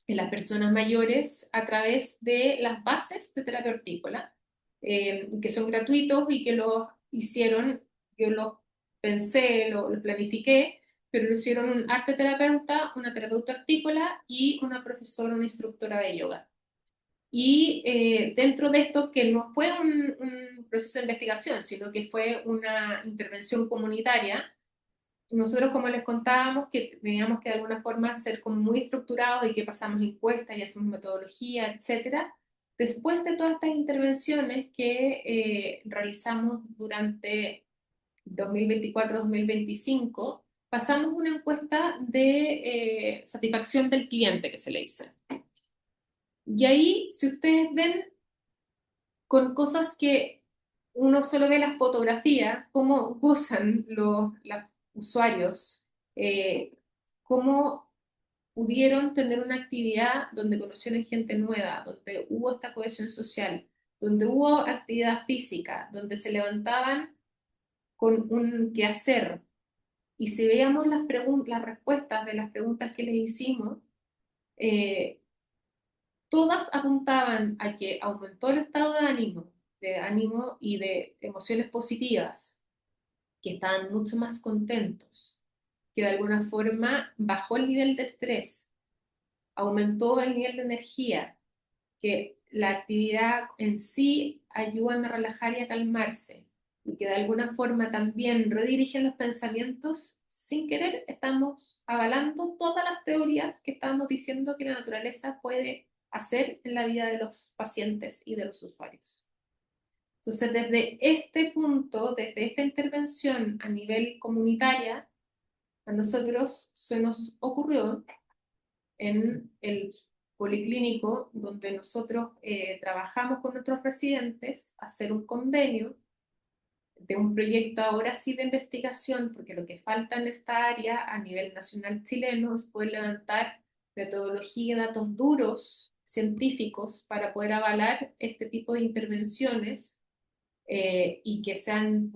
en las personas mayores a través de las bases de terapia hortícola, que son gratuitos y que los hicieron, yo los pensé, los planifiqué, pero lo hicieron un arte terapeuta, una terapeuta hortícola y una profesora, una instructora de yoga. Y dentro de esto, que no fue un proceso de investigación, sino que fue una intervención comunitaria, nosotros como les contábamos que teníamos que de alguna forma ser como muy estructurados y que pasamos encuestas y hacemos metodología, etcétera. Después de todas estas intervenciones que realizamos durante 2024-2025, pasamos una encuesta de satisfacción del cliente que se le dice. Y ahí, si ustedes ven, con cosas que uno solo ve las fotografías, cómo gozan los usuarios, cómo pudieron tener una actividad donde conocieron gente nueva, donde hubo esta cohesión social, donde hubo actividad física, donde se levantaban con un quehacer. Y si veíamos las respuestas de las preguntas que les hicimos, eh, todas apuntaban a que aumentó el estado de ánimo y de emociones positivas, que estaban mucho más contentos, que de alguna forma bajó el nivel de estrés, aumentó el nivel de energía, que la actividad en sí ayuda a relajar y a calmarse, y que de alguna forma también redirigen los pensamientos, sin querer estamos avalando todas las teorías que estamos diciendo que la naturaleza puede hacer en la vida de los pacientes y de los usuarios. Entonces, desde este punto, desde esta intervención a nivel comunitaria, a nosotros se nos ocurrió en el policlínico donde nosotros trabajamos con nuestros residentes, hacer un convenio de un proyecto ahora sí de investigación, porque lo que falta en esta área a nivel nacional chileno es poder levantar metodología y datos duros científicos para poder avalar este tipo de intervenciones y que sean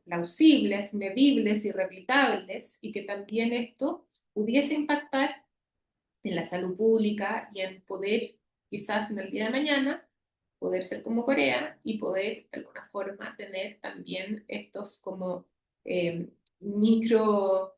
plausibles, medibles y replicables, y que también esto pudiese impactar en la salud pública y en poder, quizás en el día de mañana, poder ser como Corea y poder de alguna forma tener también estos como micro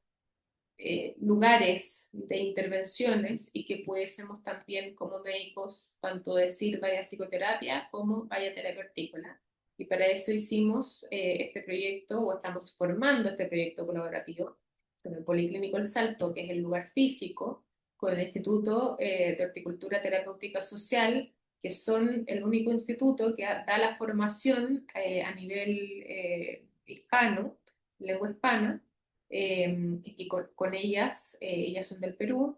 lugares de intervenciones y que pudiésemos también como médicos tanto decir vaya psicoterapia como vaya terapia hortícola. Y para eso hicimos este proyecto o estamos formando este proyecto colaborativo con el Policlínico El Salto, que es el lugar físico, con el Instituto de Horticultura Terapéutica Social, que son el único instituto que da la formación a nivel hispano, lengua hispana, y que con ellas, ellas son del Perú,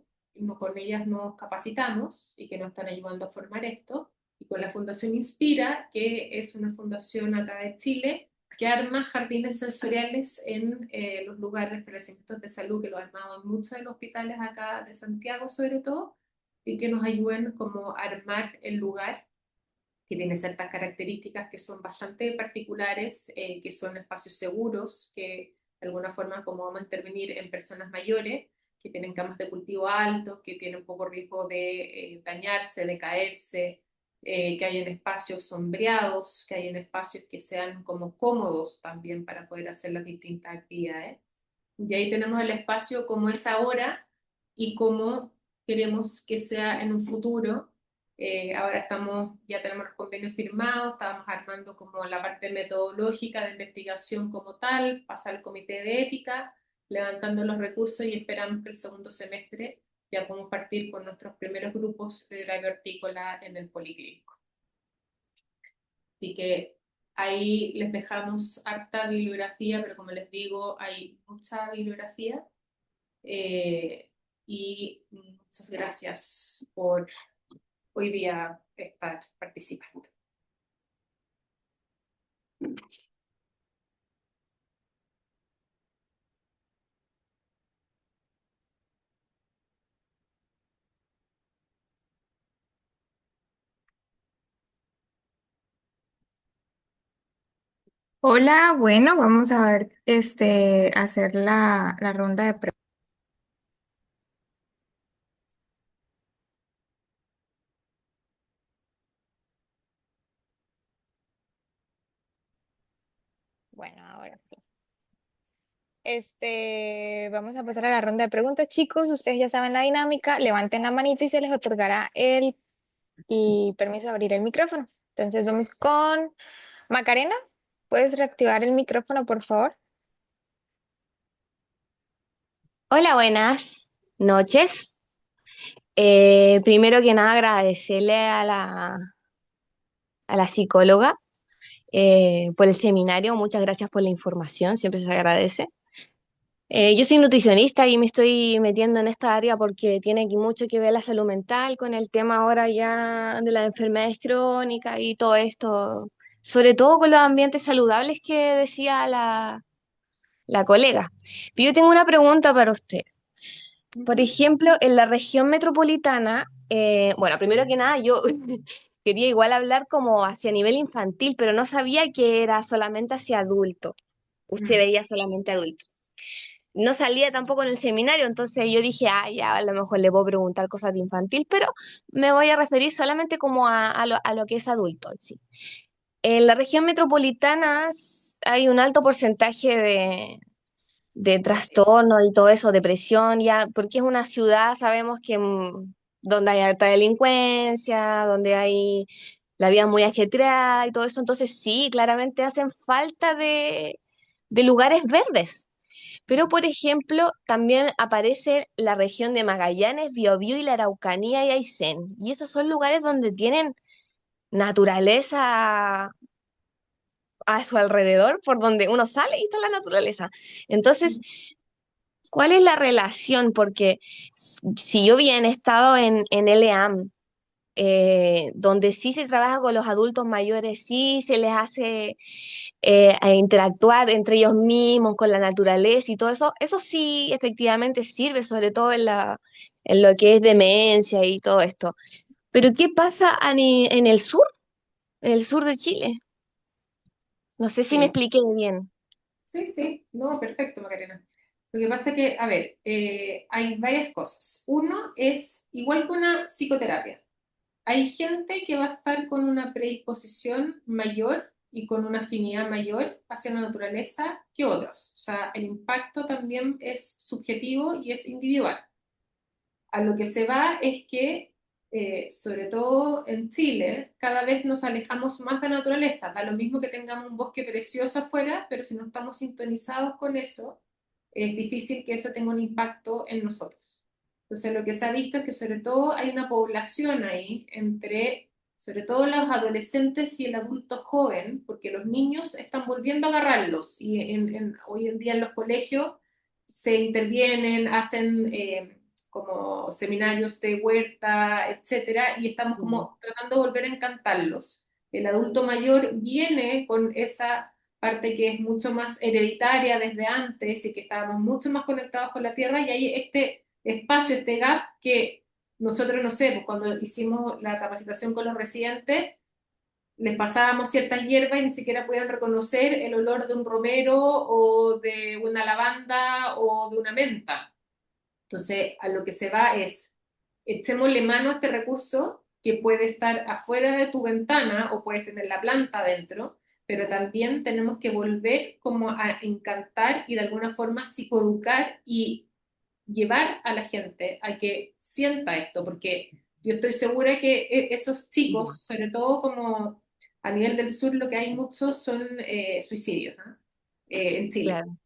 con ellas nos capacitamos y que nos están ayudando a formar esto, y con la Fundación Inspira, que es una fundación acá de Chile, que arma jardines sensoriales en los lugares, establecimientos de salud, que lo armamos en muchos de los hospitales acá de Santiago sobre todo, y que nos ayuden como a armar el lugar que tiene ciertas características que son bastante particulares, que son espacios seguros, que de alguna forma como vamos a intervenir en personas mayores, que tienen camas de cultivo altos, que tienen poco riesgo de dañarse, de caerse, que hayan espacios sombreados, que hayan espacios que sean como cómodos también para poder hacer las distintas actividades. Y ahí tenemos el espacio como es ahora y cómo queremos que sea en un futuro. Ahora ya tenemos los convenios firmados, estamos armando como la parte metodológica de investigación como tal, pasa al comité de ética, levantando los recursos y esperamos que el segundo semestre ya podamos partir con nuestros primeros grupos de terapia hortícola en el policlínico. Así que ahí les dejamos harta bibliografía, pero como les digo, hay mucha bibliografía y muchas gracias por hoy día estar participando. Hola, bueno, vamos a ver, hacer la ronda de preguntas. Bueno, ahora sí. Vamos a pasar a la ronda de preguntas, chicos. Ustedes ya saben la dinámica. Levanten la manito y se les otorgará el permiso de abrir el micrófono. Entonces vamos con Macarena. ¿Puedes reactivar el micrófono, por favor? Hola, buenas noches. Primero que nada, agradecerle a la psicóloga por el seminario. Muchas gracias por la información, siempre se agradece. Yo soy nutricionista y me estoy metiendo en esta área porque tiene mucho que ver la salud mental con el tema ahora ya de las enfermedades crónicas y todo esto, sobre todo con los ambientes saludables que decía la colega. Pero yo tengo una pregunta para usted. Por ejemplo, en la región metropolitana, bueno, primero que nada, yo quería igual hablar como hacia nivel infantil, pero no sabía que era solamente hacia adultos. Usted Mm. veía solamente adultos. No salía tampoco en el seminario, entonces yo dije, ah, ya, a lo mejor le puedo preguntar cosas de infantil, pero me voy a referir solamente como a lo que es adulto en sí. En la región metropolitana hay un alto porcentaje de Sí. trastorno y todo eso, depresión, ya, porque es una ciudad, sabemos que donde hay alta delincuencia, donde hay la vida muy ajetreada y todo eso, entonces sí, claramente hacen falta de lugares verdes. Pero, por ejemplo, también aparece la región de Magallanes, Biobío y la Araucanía y Aysén. Y esos son lugares donde tienen naturaleza a su alrededor, por donde uno sale y está la naturaleza. Entonces, ¿cuál es la relación? Porque si yo bien he estado en LEAM, donde sí se trabaja con los adultos mayores, sí se les hace a interactuar entre ellos mismos, con la naturaleza y todo eso, eso sí efectivamente sirve, sobre todo en lo que es demencia y todo esto. Pero ¿qué pasa en el sur de Chile? No sé si me Sí. expliqué bien. Sí, sí, no, perfecto, Macarena. Lo que pasa que, a ver, hay varias cosas. Uno es igual que una psicoterapia. Hay gente que va a estar con una predisposición mayor y con una afinidad mayor hacia la naturaleza que otros. O sea, el impacto también es subjetivo y es individual. A lo que se va es que, sobre todo en Chile, cada vez nos alejamos más de la naturaleza. Da lo mismo que tengamos un bosque precioso afuera, pero si no estamos sintonizados con eso, es difícil que eso tenga un impacto en nosotros. Entonces, lo que se ha visto es que sobre todo hay una población ahí entre, sobre todo los adolescentes y el adulto joven, porque los niños están volviendo a agarrarlos y hoy en día en los colegios se intervienen, hacen como seminarios de huerta, etcétera, y estamos Mm. como tratando de volver a encantarlos. El adulto mayor viene con esa parte que es mucho más hereditaria desde antes y que estábamos mucho más conectados con la tierra y hay este espacio, este gap que nosotros, no sé, pues cuando hicimos la capacitación con los residentes, les pasábamos ciertas hierbas y ni siquiera podían reconocer el olor de un romero o de una lavanda o de una menta. Entonces, a lo que se va es, echémosle mano a este recurso que puede estar afuera de tu ventana o puedes tener la planta dentro, pero también tenemos que volver como a encantar y de alguna forma psicoeducar y llevar a la gente a que sienta esto, porque yo estoy segura que esos chicos, sobre todo como a nivel del sur, lo que hay muchos son suicidios, ¿no? En Chile. Claro,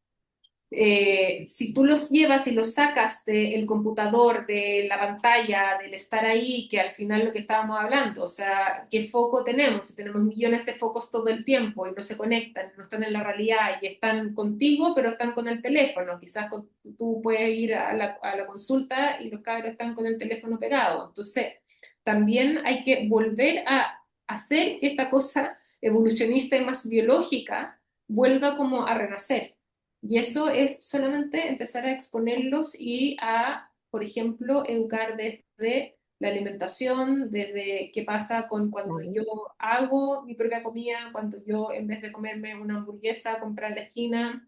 Si tú los llevas y los sacas del computador, de la pantalla, del estar ahí, que al final lo que estábamos hablando, o sea, ¿qué foco tenemos? Si tenemos millones de focos todo el tiempo y no se conectan, no están en la realidad y están contigo, pero están con el teléfono. Quizás tú puedes ir a la consulta y los cabros están con el teléfono pegado. Entonces, también hay que volver a hacer que esta cosa evolucionista y más biológica vuelva como a renacer. Y eso es solamente empezar a exponerlos y a, por ejemplo, educar desde la alimentación, desde qué pasa con cuando claro. yo hago mi propia comida, cuando yo en vez de comerme una hamburguesa, comprar en la esquina,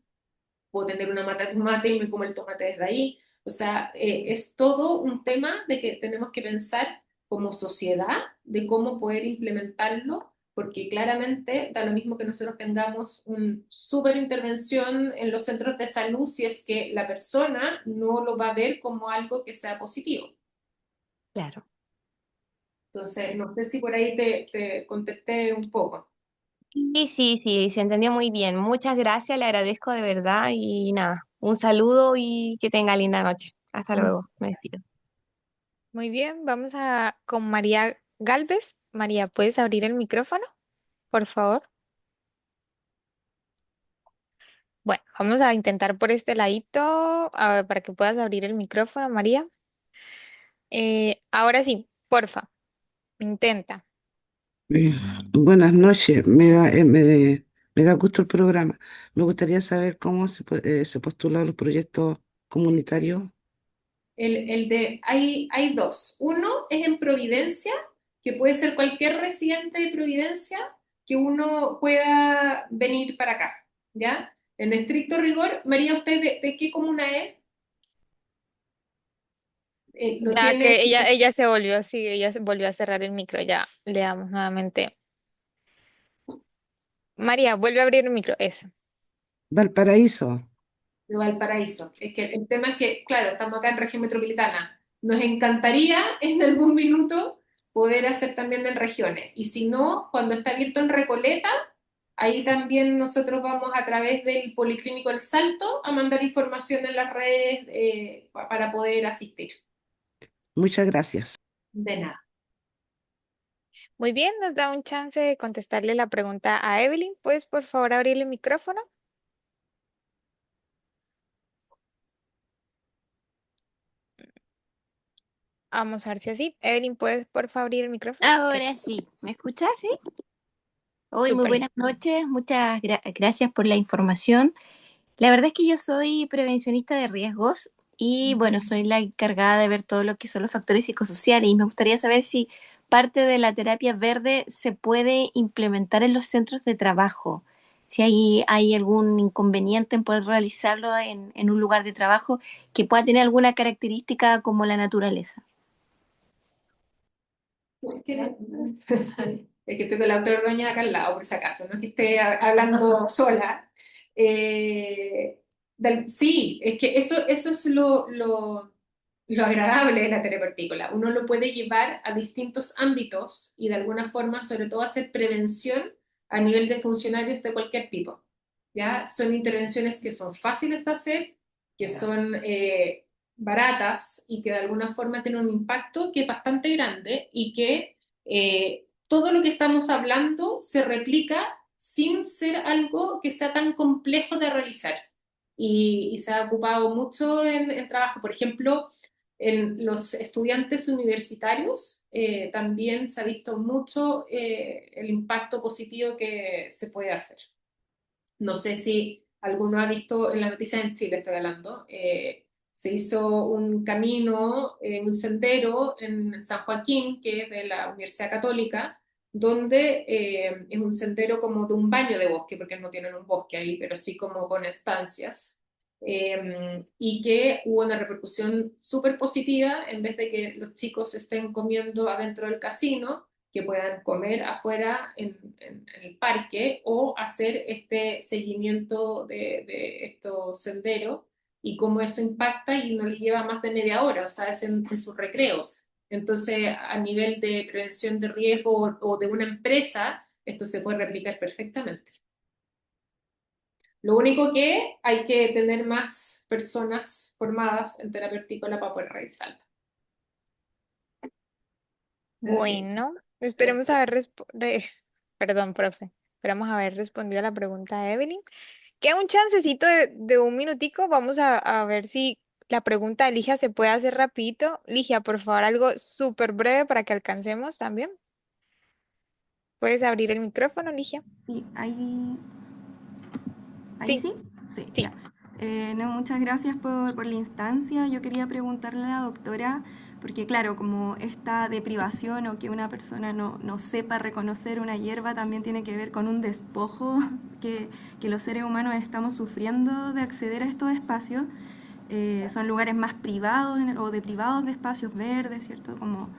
puedo tener una mata de tomate y me como el tomate desde ahí. O sea, es todo un tema de que tenemos que pensar como sociedad de cómo poder implementarlo, porque claramente da lo mismo que nosotros tengamos una súper intervención en los centros de salud si es que la persona no lo va a ver como algo que sea positivo. Claro. Entonces, no sé si por ahí te contesté un poco. Sí, sí, sí, se entendió muy bien. Muchas gracias, le agradezco de verdad y nada, un saludo y que tenga linda noche. Hasta luego, me despido. Muy bien, vamos a con María Galvez. María, ¿puedes abrir el micrófono, por favor? Bueno, vamos a intentar por este ladito, a ver, para que puedas abrir el micrófono, María. Ahora sí, porfa, intenta. Eh, Buenas noches, me da gusto el programa. Me gustaría saber cómo se postulan los proyectos comunitarios. Hay dos. Uno es en Providencia, que puede ser cualquier residente de Providencia que uno pueda venir para acá, ¿ya? En estricto rigor, María, ¿usted de qué comuna es? ¿Lo Ya tiene? que ella se volvió así, ella se volvió a cerrar el micro, ya le damos nuevamente. María, vuelve a abrir el micro. Eso. Valparaíso. de Valparaíso. Es que el tema es que, claro, estamos acá en región metropolitana. Nos encantaría en algún minuto poder hacer también en regiones. Y si no, cuando está abierto en Recoleta, ahí también nosotros vamos a través del Policlínico El Salto a mandar información en las redes para poder asistir. Muchas gracias. De nada. Muy bien, nos da un chance de contestarle la pregunta a Evelyn. ¿Puedes por favor abrir el micrófono? Vamos a ver si así. Evelyn, ¿puedes por favor abrir el micrófono? Ahora Eso. sí, ¿me escuchas? Sí. Hoy, muy Súper. buenas noches, muchas gracias por la información. La verdad es que yo soy prevencionista de riesgos y bueno, soy la encargada de ver todo lo que son los factores psicosociales y me gustaría saber si parte de la terapia verde se puede implementar en los centros de trabajo, si hay algún inconveniente en poder realizarlo en un lugar de trabajo que pueda tener alguna característica como la naturaleza. Es que estoy con la doctora Ordóñez acá al lado, por si acaso, no es que esté hablando sola. Sí, es que eso es lo agradable de la telepartícula. Uno lo puede llevar a distintos ámbitos y de alguna forma, sobre todo, hacer prevención a nivel de funcionarios de cualquier tipo. ¿Ya? Son intervenciones que son fáciles de hacer, que son baratas y que de alguna forma tienen un impacto que es bastante grande y que todo lo que estamos hablando se replica sin ser algo que sea tan complejo de realizar. Y se ha ocupado mucho en trabajo. Por ejemplo, en los estudiantes universitarios también se ha visto mucho el impacto positivo que se puede hacer. No sé si alguno ha visto en la noticia en Chile, estoy hablando, se hizo un camino, un sendero en San Joaquín, que es de la Universidad Católica, donde es un sendero como de un baño de bosque, porque no tienen un bosque ahí, pero sí como con estancias, y que hubo una repercusión súper positiva, en vez de que los chicos estén comiendo adentro del casino, que puedan comer afuera en el parque o hacer este seguimiento de estos senderos y cómo eso impacta y no les lleva más de media hora, o sea, es en sus recreos. Entonces, a nivel de prevención de riesgo o de una empresa, esto se puede replicar perfectamente. Lo único que hay que tener más personas formadas en terapia hortícola para poder realizarlo. Bueno, Pero esperemos haber Perdón, profe. Esperamos haber respondido a la pregunta de Evelyn. Queda un chancecito de un minutico. Vamos a ver si la pregunta de Ligia se puede hacer rapidito. Ligia, por favor, algo súper breve para que alcancemos también. ¿Puedes abrir el micrófono, Ligia? Sí, ahí Sí, sí, sí, sí. ya. No, muchas gracias por la instancia. Yo quería preguntarle a la doctora, porque claro, como esta deprivación o que una persona no sepa reconocer una hierba también tiene que ver con un despojo que los seres humanos estamos sufriendo de acceder a estos espacios. Son lugares más privados o deprivados de espacios verdes, ¿cierto? Como,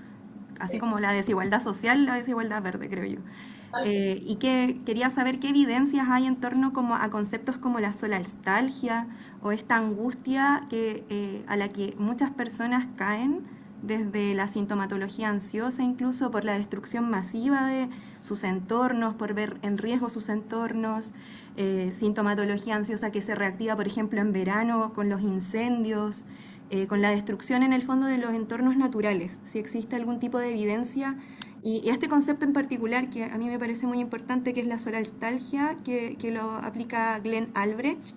así como la desigualdad social, la desigualdad verde, creo yo. Y que quería saber qué evidencias hay en torno como a conceptos como la solalstalgia o esta angustia a la que muchas personas caen desde la sintomatología ansiosa, incluso por la destrucción masiva de sus entornos, por ver en riesgo sus entornos, sintomatología ansiosa que se reactiva, por ejemplo, en verano con los incendios, con la destrucción en el fondo de los entornos naturales. Si existe algún tipo de evidencia y este concepto en particular, que a mí me parece muy importante, que es la solalstalgia, que lo aplica Glenn Albrecht,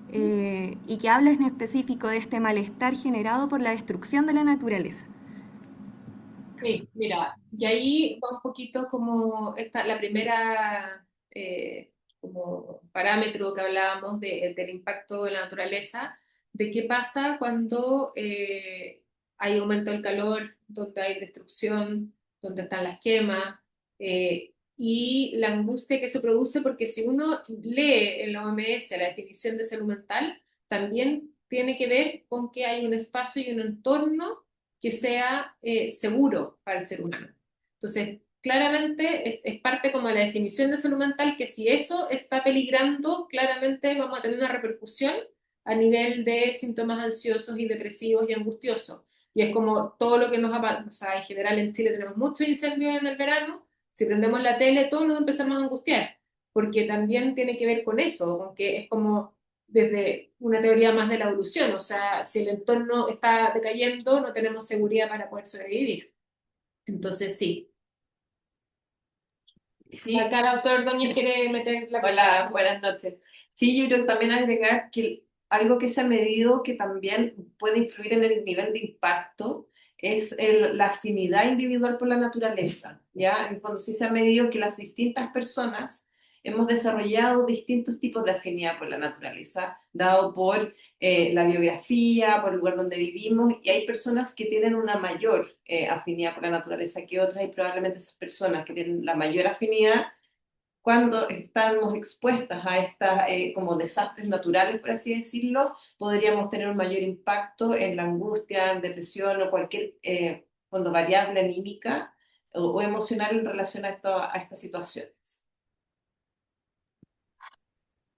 y que habla en específico de este malestar generado por la destrucción de la naturaleza. Sí, mira, y ahí va un poquito como la primera como parámetro que hablábamos del impacto de la naturaleza, de qué pasa cuando hay aumento del calor, donde hay destrucción, donde están las quemas, y la angustia que se produce, porque si uno lee en la OMS la definición de salud mental, también tiene que ver con que hay un espacio y un entorno que sea seguro para el ser humano. Entonces, claramente es parte como de la definición de salud mental, que si eso está peligrando, claramente vamos a tener una repercusión a nivel de síntomas ansiosos y depresivos y angustiosos. Y es como todo lo que nos ha pasado, o sea, en general en Chile tenemos muchos incendios en el verano, si prendemos la tele todos nos empezamos a angustiar, porque también tiene que ver con eso, con que es como desde una teoría más de la evolución, o sea, si el entorno está decayendo, no tenemos seguridad para poder sobrevivir. Entonces, sí. Sí, Acá la doctora Ordóñez quiere meter la hola, buenas noches. Sí, yo creo que también agregar que algo que se ha medido que también puede influir en el nivel de impacto es la afinidad individual por la naturaleza, ¿ya? En el fondo sí se ha medido que las distintas personas hemos desarrollado distintos tipos de afinidad por la naturaleza, dado por la biografía, por el lugar donde vivimos, y hay personas que tienen una mayor afinidad por la naturaleza que otras, y probablemente esas personas que tienen la mayor afinidad cuando estamos expuestas a estas como desastres naturales, por así decirlo, podríamos tener un mayor impacto en la angustia, en depresión o cualquier fondo variable anímica o emocional en relación a estas situaciones.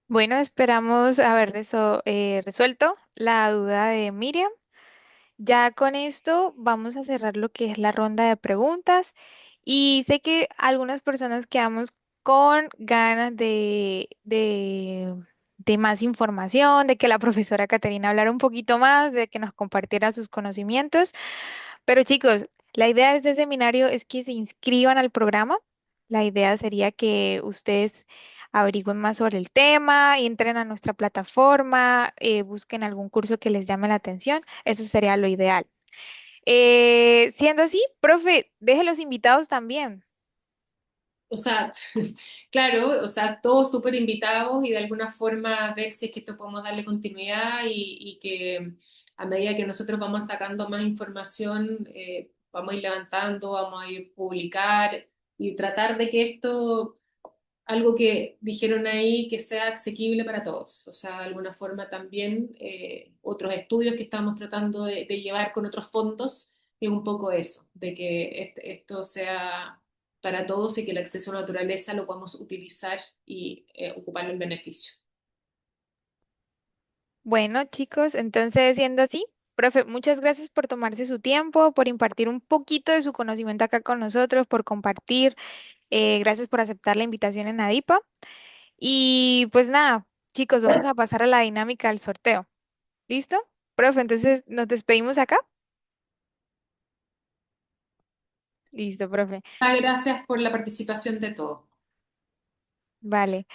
Bueno, esperamos haber resuelto la duda de Miriam. Ya con esto vamos a cerrar lo que es la ronda de preguntas y sé que algunas personas quedamos con ganas de más información, de que la profesora Caterina hablara un poquito más, de que nos compartiera sus conocimientos. Pero chicos, la idea de este seminario es que se inscriban al programa. La idea sería que ustedes averigüen más sobre el tema, entren a nuestra plataforma, busquen algún curso que les llame la atención. Eso sería lo ideal. Siendo así, profe, deje los invitados también. O sea, claro, o sea, todos súper invitados y de alguna forma ver si es que esto podemos darle continuidad y que a medida que nosotros vamos sacando más información, vamos a ir levantando, vamos a ir publicar y tratar de que esto, algo que dijeron ahí, que sea asequible para todos. O sea, de alguna forma también otros estudios que estamos tratando de llevar con otros fondos es un poco eso, de que esto sea para todos y que el acceso a la naturaleza lo podamos utilizar y ocuparlo en beneficio. Bueno, chicos, entonces siendo así, profe, muchas gracias por tomarse su tiempo, por impartir un poquito de su conocimiento acá con nosotros, por compartir. Gracias por aceptar la invitación en ADIPA. Y pues nada, chicos, vamos a pasar a la dinámica del sorteo. ¿Listo? Profe, entonces nos despedimos acá. Listo, profe. Gracias por la participación de todos. Vale.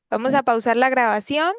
Vamos a pausar la grabación